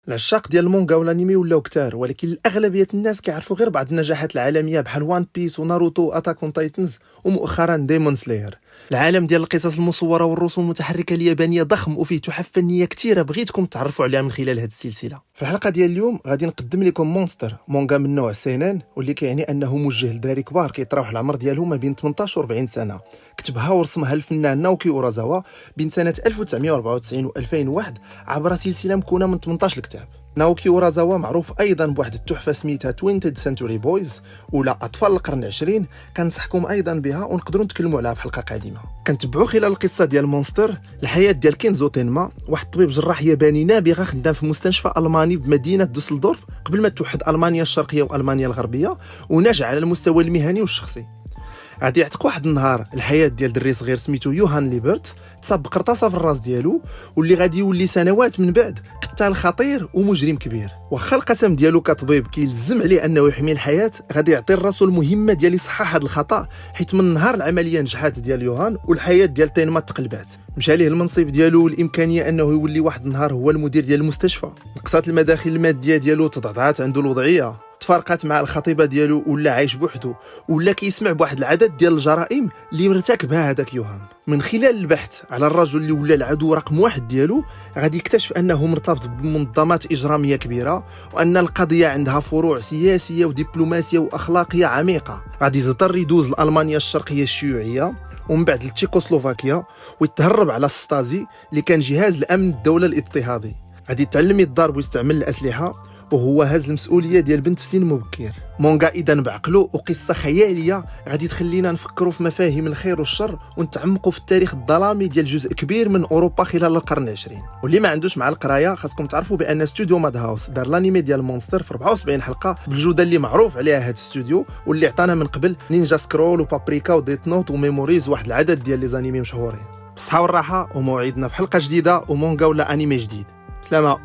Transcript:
العشاق ديال المونغا والانمي ولاو كتار، ولكن الاغلبيه الناس كيعرفوا غير بعض النجاحات العالميه بحال وان بيس وناروتو واتاك اون تايتنز ومؤخرا ديمون سلاير. العالم ديال القصص المصوره والرسوم المتحركه اليابانيه ضخم وفيه تحف فنيه كثيره بغيتكم تعرفوا عليها من خلال هذه السلسله. في الحلقه ديال اليوم غادي نقدم لكم مونستر، مونغا من نوع سينان، واللي كيعني انه موجه لدراري كبار كيطراوح العمر ديالهم ما بين 18 و 40 سنه. كتبها ورسمها الفنان ناوكي اورازاوا بين سنه 1994 و 2001 عبر سلسله مكونه من 18 كتاب. ناوكي اورازاوا معروف ايضا بواحد التحفه سميتها توينتد سنتوري بويز ولا اطفال القرن العشرين، كنصحكم ايضا بها ونقدروا نتكلموا عليها في حلقه قادمه. كنتبعوا خلال القصه ديال مونستر الحياه ديال كينزو تينما، واحد الطبيب جراح ياباني نابغه خدام في مستشفى الماني بمدينه دوسلدورف قبل ما توحد المانيا الشرقيه والمانيا الغربيه، وناجح على المستوى المهني والشخصي. غادي يعتق واحد النهار الحياه ديال دري صغير سميتو يوهان ليبرت، تصاب بقرطاسه في الراس ديالو، واللي غادي يولي سنوات من بعد قتال خطير ومجرم كبير. واخا القسم ديالو كطبيب كيلزم عليه انه يحمي الحياه، غادي يعطي راسو المهمه ديال يصحح هذا الخطا، حيت من نهار العمليه نجحات ديال يوهان والحياه ديال تينما تقلبات. مشى ليه المنصب ديالو والامكانيه انه يولي واحد النهار هو المدير ديال المستشفى. نقصات المداخل الماديه ديالو تضعضعات عنده الوضعيه، تفارقات مع الخطيبه ديالو ولا عايش بوحدو، ولا كيسمع بواحد العدد ديال الجرائم اللي مرتكبها هذاك يوهان. من خلال البحث على الرجل اللي ولا العدو رقم واحد ديالو، غادي يكتشف انه مرتبط بمنظمات اجراميه كبيره، وان القضيه عندها فروع سياسيه ودبلوماسيه واخلاقيه عميقه. غادي يضطر يدوز لالمانيا الشرقيه الشيوعيه ومن بعد لتشيكوسلوفاكيا ويتهرب على ستازي اللي كان جهاز الامن الدوله الاضطهادي. غادي يتعلم يتضارب ويستعمل الاسلحه، وهو هاز المسؤوليه ديال بنت في سن مبكر. مونغا اذا بعقلو وقصه خياليه غادي تخلينا نفكروا في مفاهيم الخير والشر ونتعمقوا في التاريخ الظلامي ديال جزء كبير من اوروبا خلال القرن العشرين. واللي ما عندوش مع القرايه خاصكم تعرفوا بان استوديو ماد هاوس دار الانمي ديال مونستر في 74 حلقه بالجوده اللي معروف عليها هذا الاستوديو، واللي عطانا من قبل نينجا سكرول وبابريكا وديت نوت وميموريز واحد العدد ديال لي زانيمي مشهورين. بالصحه والراحه وموعدنا في حلقه جديده ومونغا ولا انمي جديد. سلامه.